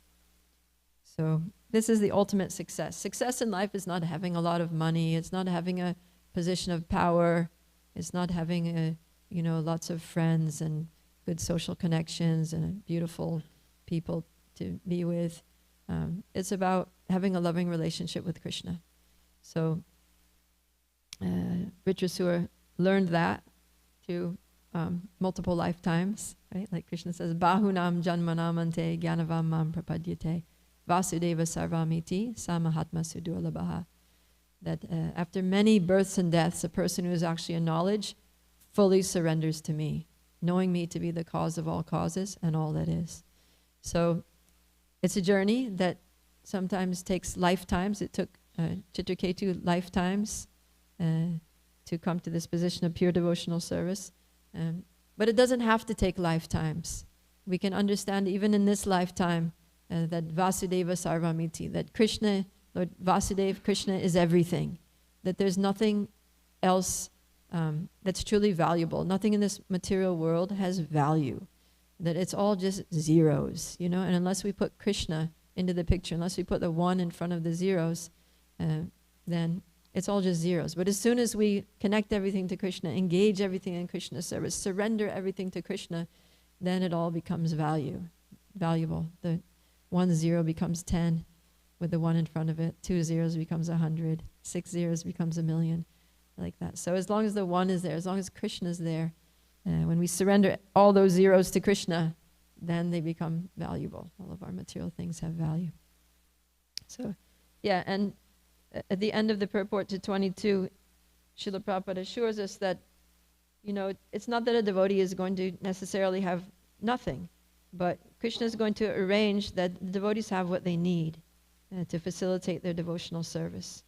So this is the ultimate success. Success in life is not having a lot of money. It's not having a position of power. It's not having lots of friends and good social connections and beautiful people to be with. It's about having a loving relationship with Krishna. So Vritrasura learned that through multiple lifetimes, right? Like Krishna says, Bahunam janmanamante gyanavam mam prapadyate vasudeva sarvamiti samahatma sudurlabhaha. That after many births and deaths, a person who is actually in knowledge fully surrenders to me, knowing me to be the cause of all causes and all that is. So it's a journey that sometimes takes lifetimes. It took Chitraketu lifetimes to come to this position of pure devotional service. But it doesn't have to take lifetimes. We can understand even in this lifetime that Vasudeva Sarvamiti, that Krishna, Lord Vasudeva, Krishna is everything. That there's nothing else that's truly valuable. Nothing in this material world has value. That it's all just zeros, and unless we put Krishna into the picture, unless we put the one in front of the zeros, then it's all just zeros. But as soon as we connect everything to Krishna, engage everything in Krishna's service, surrender everything to Krishna, then it all becomes valuable. The 1 0 becomes 10 with the 1 in front of it. 2 zeros becomes 100. 6 zeros becomes 1,000,000, like that. So as long as the 1 is there, as long as Krishna is there, when we surrender all those zeros to Krishna, then they become valuable. All of our material things have value. So, yeah, and at the end of the purport to 22, Srila Prabhupada assures us that, it's not that a devotee is going to necessarily have nothing, but Krishna is going to arrange that the devotees have what they need to facilitate their devotional service.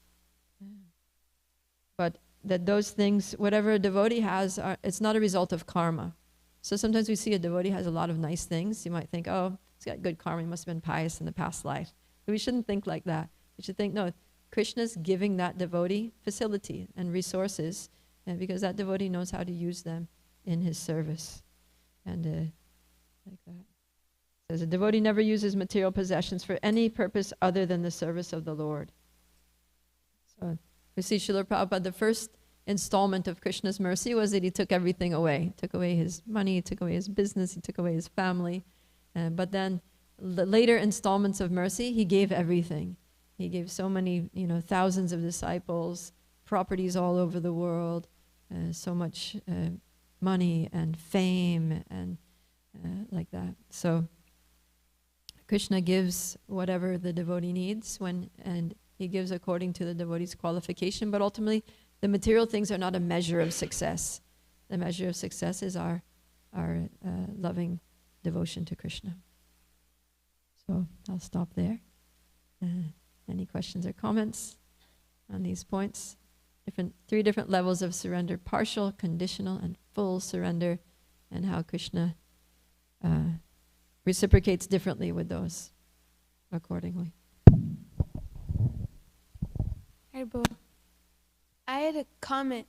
But that those things, whatever a devotee has, it's not a result of karma. So sometimes we see a devotee has a lot of nice things. You might think, oh, he's got good karma, he must have been pious in the past life. But we shouldn't think like that. We should think, no, Krishna's giving that devotee facility and resources, because that devotee knows how to use them in his service. And like that. It says, a devotee never uses material possessions for any purpose other than the service of the Lord. So we see Srila Prabhupada, the first installment of Krishna's mercy was that he took everything away. He took away his money, he took away his business, he took away his family. But then the later installments of mercy, he gave everything. He gave so many, thousands of disciples, properties all over the world, so much money and fame and like that. So Krishna gives whatever the devotee needs and he gives according to the devotee's qualification, but ultimately the material things are not a measure of success. The measure of success is our loving devotion to Krishna. So I'll stop there. Any questions or comments on these points? Three different levels of surrender: partial, conditional, and full surrender, and how Krishna reciprocates differently with those accordingly. Haribo, I had a comment.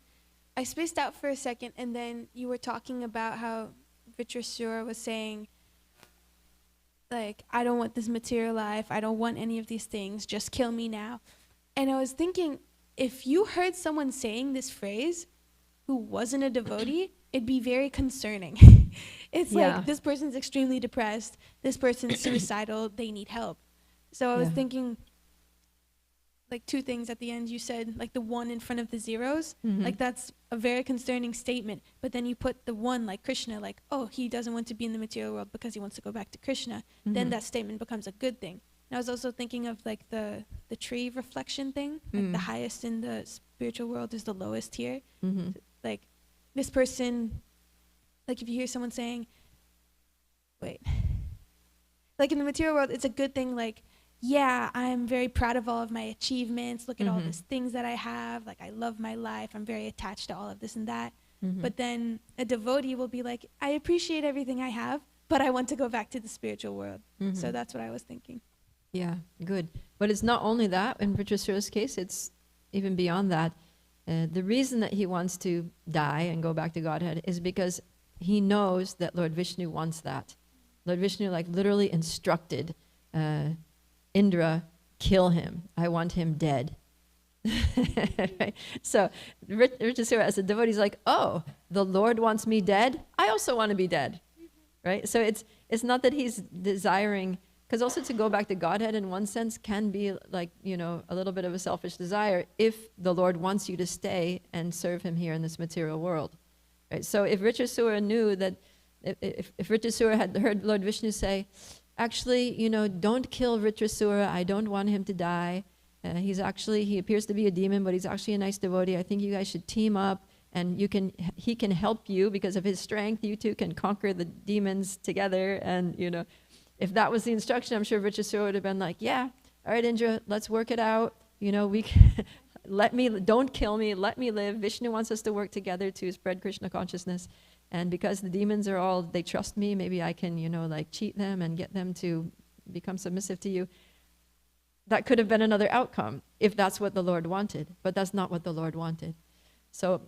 I spaced out for a second, and then you were talking about how Vitrasura was saying, like, I don't want this material life, I don't want any of these things, just kill me now. And I was thinking, if you heard someone saying this phrase who wasn't a devotee, it'd be very concerning. It's like, this person's extremely depressed, this person's suicidal, they need help. So I was thinking, like, two things at the end. You said, like, the one in front of the zeros, like, that's a very concerning statement. But then you put the one, like Krishna, like, oh, he doesn't want to be in the material world because he wants to go back to Krishna. Then that statement becomes a good thing. And I was also thinking of, like, the tree reflection thing. Like, the highest in the spiritual world is the lowest here. Like, this person, like, if you hear someone saying, like, in the material world, it's a good thing, like, yeah, I'm very proud of all of my achievements. Look at all these things that I have. Like, I love my life. I'm very attached to all of this and that. But then a devotee will be like, I appreciate everything I have, but I want to go back to the spiritual world. So that's what I was thinking. Yeah, good. But it's not only that. In Vitrasura's case, it's even beyond that. The reason that he wants to die and go back to Godhead is because he knows that Lord Vishnu wants that. Lord Vishnu, like, literally instructed Indra, kill him. I want him dead. Right? So Vitrasura, as a devotee, is like, oh, the Lord wants me dead? I also want to be dead. Right? So it's not that he's desiring, because also to go back to Godhead in one sense can be like, a little bit of a selfish desire if the Lord wants you to stay and serve him here in this material world. Right? So if Vitrasura knew that, if Vitrasura had heard Lord Vishnu say, actually, don't kill Vitrasura, I don't want him to die. He appears to be a demon, but he's actually a nice devotee. I think you guys should team up, and he can help you because of his strength. You two can conquer the demons together. And, if that was the instruction, I'm sure Vitrasura would have been like, yeah, all right, Indra, let's work it out. We don't kill me, let me live. Vishnu wants us to work together to spread Krishna consciousness. And because the demons they trust me, maybe I can, like, cheat them and get them to become submissive to you. That could have been another outcome if that's what the Lord wanted, but that's not what the Lord wanted. So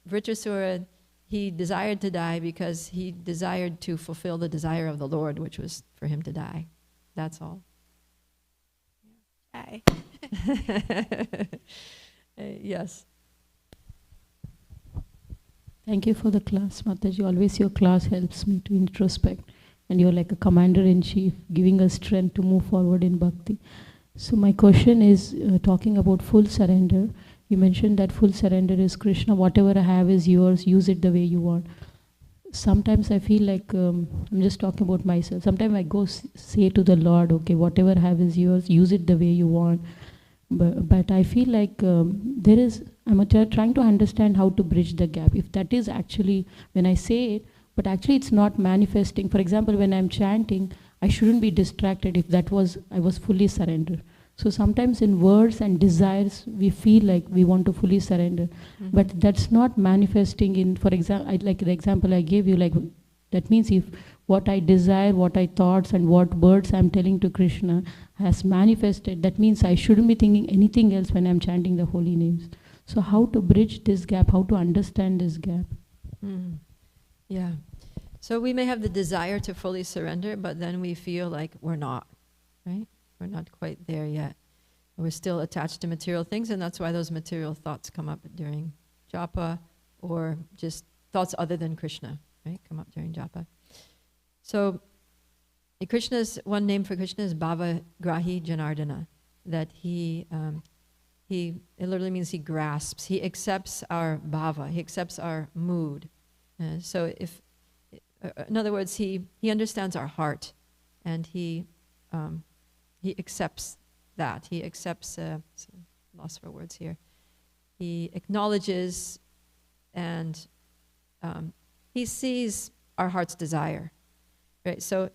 Vitrasura, he desired to die because he desired to fulfill the desire of the Lord, which was for him to die. That's all. Bye. Yes. Thank you for the class, Mataji. Always your class helps me to introspect. And you're like a commander-in-chief, giving us strength to move forward in bhakti. So my question is, talking about full surrender. You mentioned that full surrender is Krishna. Whatever I have is yours. Use it the way you want. Sometimes I feel like, I'm just talking about myself. Sometimes I go say to the Lord, okay, whatever I have is yours. Use it the way you want. But I feel like I'm trying to understand how to bridge the gap. If that is actually, when I say it, but actually it's not manifesting. For example, when I'm chanting, I shouldn't be distracted if I was fully surrendered. So sometimes in words and desires, we feel like we want to fully surrender. But that's not manifesting in, for example, like the example I gave you, like that means if what I desire, what I thoughts and what words I'm telling to Krishna has manifested, that means I shouldn't be thinking anything else when I'm chanting the holy names. So how to bridge this gap, how to understand this gap? Yeah. So we may have the desire to fully surrender, but then we feel like we're not, right? We're not quite there yet. We're still attached to material things, and that's why those material thoughts come up during japa, or just thoughts other than Krishna, right? Come up during japa. So one name for Krishna is Bhava Grahi Janardana, that it literally means he grasps, he accepts our bhava, he accepts our mood. So in other words, he understands our heart, and he accepts that. He accepts, loss for words here. He acknowledges and he sees our heart's desire, right? So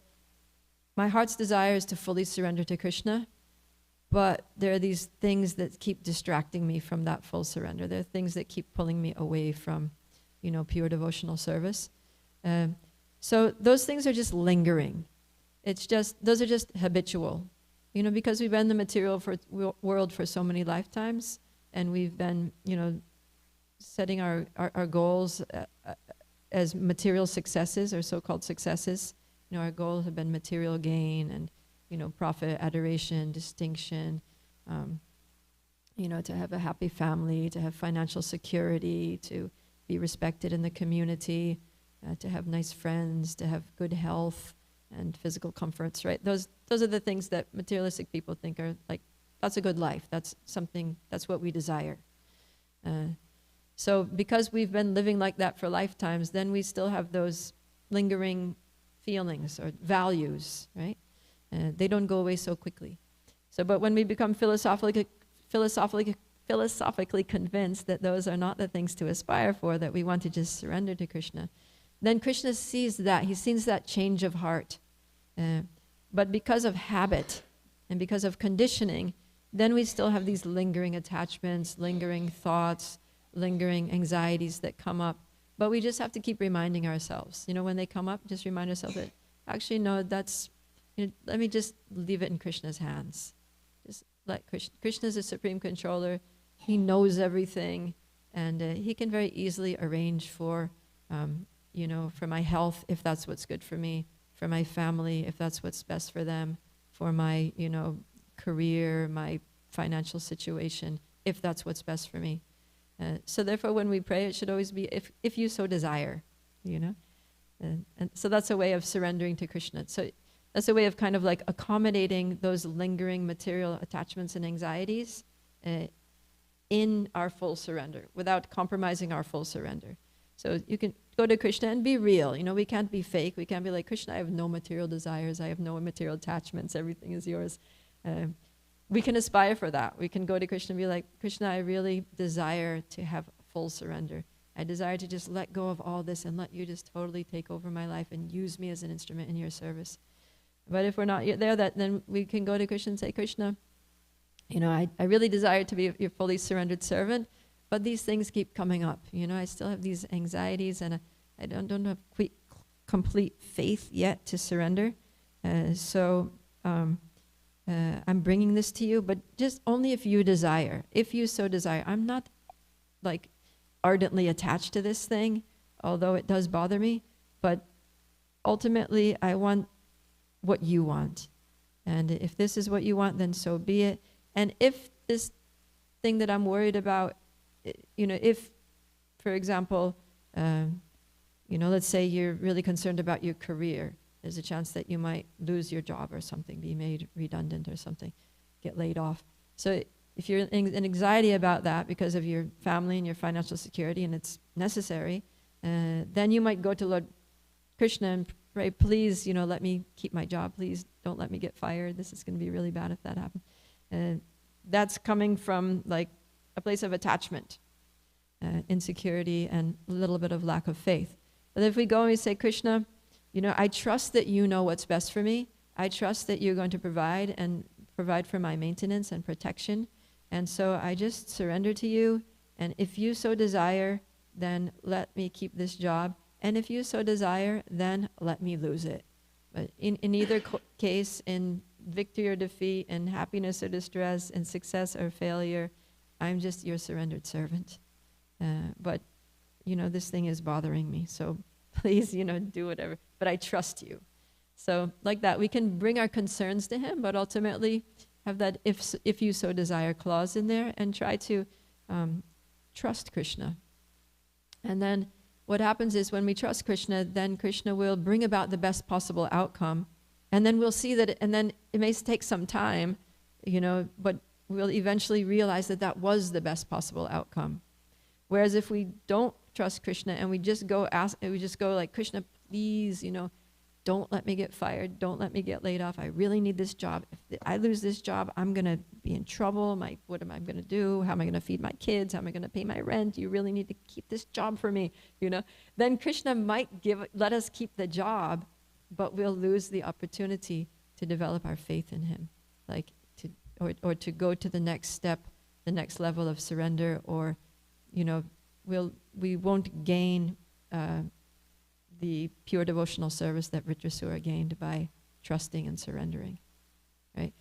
my heart's desire is to fully surrender to Krishna, but there are these things that keep distracting me from that full surrender. There are things that keep pulling me away from, pure devotional service. So those things are just lingering. Those are just habitual. Because we've been in the material world for so many lifetimes, and we've been, setting our goals as material successes, or so-called successes. Our goals have been material gain and, profit, adoration, distinction, to have a happy family, to have financial security, to be respected in the community, to have nice friends, to have good health and physical comforts, right? Those are the things that materialistic people think are like, that's a good life. That's what we desire. So because we've been living like that for lifetimes, then we still have those lingering feelings or values, right? They don't go away so quickly. But when we become philosophically convinced that those are not the things to aspire for, that we want to just surrender to Krishna, then Krishna sees that. He sees that change of heart. But because of habit and because of conditioning, then we still have these lingering attachments, lingering thoughts, lingering anxieties that come up. But we just have to keep reminding ourselves. When they come up, just remind ourselves that, actually, no, let me just leave it in Krishna's hands. Just let Krishna's the supreme controller. He knows everything. And he can very easily arrange for my health, if that's what's good for me, for my family, if that's what's best for them, for my, career, my financial situation, if that's what's best for me. So therefore, when we pray, it should always be, if you so desire, And so that's a way of surrendering to Krishna. So that's a way of kind of like accommodating those lingering material attachments and anxieties in our full surrender, without compromising our full surrender. So you can go to Krishna and be real. We can't be fake. We can't be like, Krishna, I have no material desires. I have no material attachments. Everything is yours. We can aspire for that. We can go to Krishna and be like, Krishna, I really desire to have full surrender. I desire to just let go of all this and let you just totally take over my life and use me as an instrument in your service. But if we're not there, then we can go to Krishna and say, Krishna, I really desire to be your fully surrendered servant, but these things keep coming up. I still have these anxieties, and I don't have complete faith yet to surrender. I'm bringing this to you, but just only if you desire, if you so desire. I'm not like ardently attached to this thing, although it does bother me, but ultimately I want what you want. And if this is what you want, then so be it. And if this thing that I'm worried about, if, for example, let's say you're really concerned about your career, there's a chance that you might lose your job or something, be made redundant or something, get laid off. So if you're in anxiety about that because of your family and your financial security, and it's necessary, then you might go to Lord Krishna and pray, please, let me keep my job. Please don't let me get fired. This is going to be really bad if that happens. That's coming from like a place of attachment, insecurity, and a little bit of lack of faith. But if we go and we say, Krishna, I trust that you know what's best for me. I trust that you're going to provide for my maintenance and protection. And so I just surrender to you. And if you so desire, then let me keep this job. And if you so desire, then let me lose it. But in either case, in victory or defeat, in happiness or distress, in success or failure, I'm just your surrendered servant. But this thing is bothering me. So please, do whatever, but I trust you. So like that, we can bring our concerns to him, but ultimately have that if you so desire clause in there, and try to trust Krishna. And then what happens is when we trust Krishna, then Krishna will bring about the best possible outcome. And then we'll see that, and then it may take some time, but we'll eventually realize that that was the best possible outcome. Whereas if we don't trust Krishna and we just go like, Krishna, please, don't let me get fired. Don't let me get laid off. I really need this job. If I lose this job, I'm going to be in trouble. What am I going to do? How am I going to feed my kids? How am I going to pay my rent? You really need to keep this job for me, Then Krishna might let us keep the job, but we'll lose the opportunity to develop our faith in him, or to go to the next step, the next level of surrender, or, we won't gain the pure devotional service that Vritrasura gained by trusting and surrendering, right?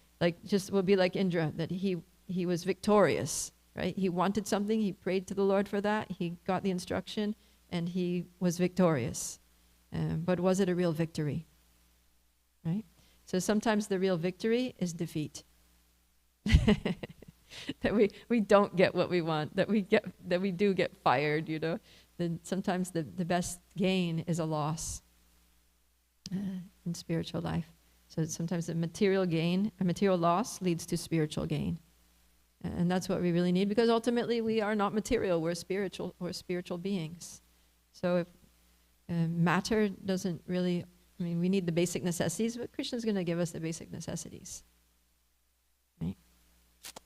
We'll be like Indra, that he was victorious, right? He wanted something, he prayed to the Lord for that, he got the instruction, and he was victorious. But was it a real victory, right? So sometimes the real victory is defeat. That we don't get what we want, that we do get fired, Then sometimes the best gain is a loss in spiritual life. So sometimes the material gain, a material loss leads to spiritual gain. And that's what we really need, because ultimately we are not material, we're spiritual beings. So if matter doesn't really, we need the basic necessities, but Krishna's going to give us the basic necessities. Right?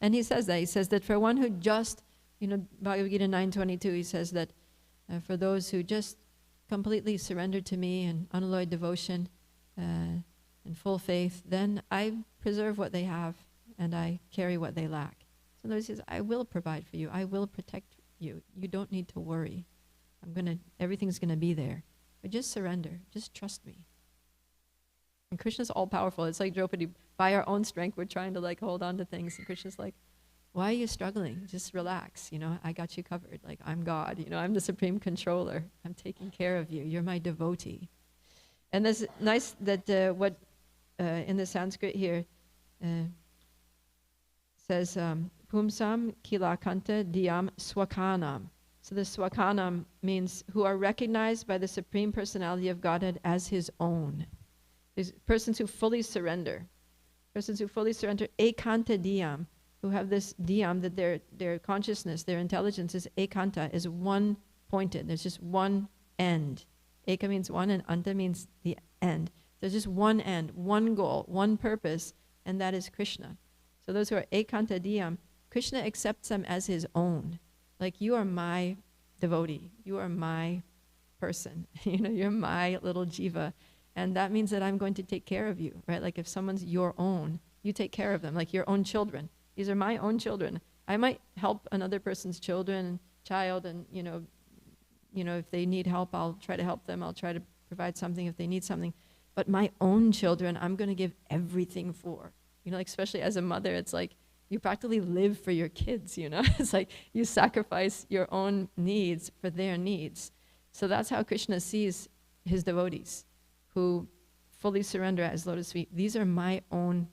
And he says that for one who just, Bhagavad Gita 9:22, he says that for those who just completely surrender to me in unalloyed devotion and full faith, then I preserve what they have and I carry what they lack. So in other words, he says, I will provide for you. I will protect you. You don't need to worry. Everything's gonna be there. But just surrender. Just trust me. And Krishna's all powerful. It's like Draupadi, by our own strength, we're trying to hold on to things. And Krishna's like, why are you struggling? Just relax. I got you covered. I'm God. I'm the supreme controller. I'm taking care of you. You're my devotee. And it's nice that what in the Sanskrit here says, Pumsam kilakanta diyam swakanam. So the swakanam means who are recognized by the Supreme Personality of Godhead as his own. These persons who fully surrender. Persons who fully surrender, ekanta diyam, who have this diyam, that their consciousness, their intelligence is ekanta, is one pointed. There's just one end. Eka means one and anta means the end. There's just one end, one goal, one purpose, and that is Krishna. So those who are ekanta diyam, Krishna accepts them as his own. You are my devotee. You are my person. You're my little jiva. And that means that I'm going to take care of you, right? If someone's your own, you take care of them, like your own children. These are my own children. I might help another person's child, and if they need help, I'll try to help them. I'll try to provide something if they need something. But my own children, I'm going to give everything for. Especially as a mother, it's like you practically live for your kids, It's like you sacrifice your own needs for their needs. So that's how Krishna sees his devotees, who fully surrender at his lotus feet. These are my own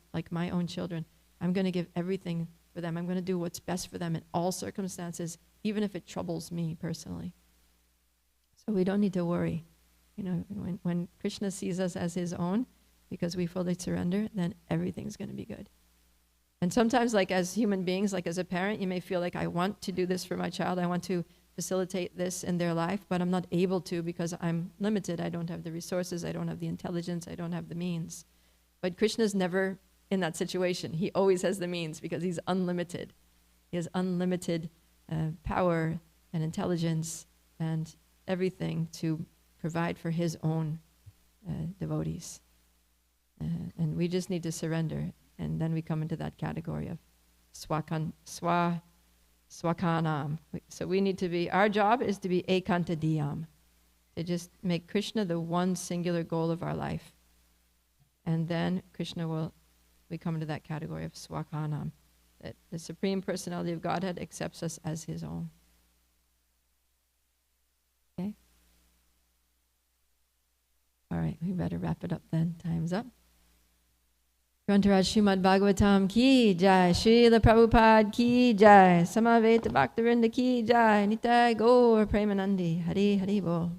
children. I'm going to give everything for them. I'm going to do what's best for them in all circumstances, even if it troubles me personally. So we don't need to worry. When Krishna sees us as his own, because we fully surrender, then everything's going to be good. And sometimes, as human beings, as a parent, you may feel like, I want to do this for my child. I want to facilitate this in their life, but I'm not able to because I'm limited. I don't have the resources. I don't have the intelligence. I don't have the means. But Krishna's never in that situation. He always has the means because he's unlimited. He has unlimited power and intelligence and everything to provide for his own devotees. And we just need to surrender. And then we come into that category of swakanam. So we need to be, our job is to be ekanta diyam, to just make Krishna the one singular goal of our life. And then we come into that category of swakanam, that the Supreme Personality of Godhead accepts us as his own. Okay? right, we better wrap it up then. Time's up. Grantaraj Srimad Bhagavatam ki jai, Srila Prabhupada ki jai, Samaveta Bhaktivinoda ki jai, Nitai Gaur Premanandi, Hari Hari Bol.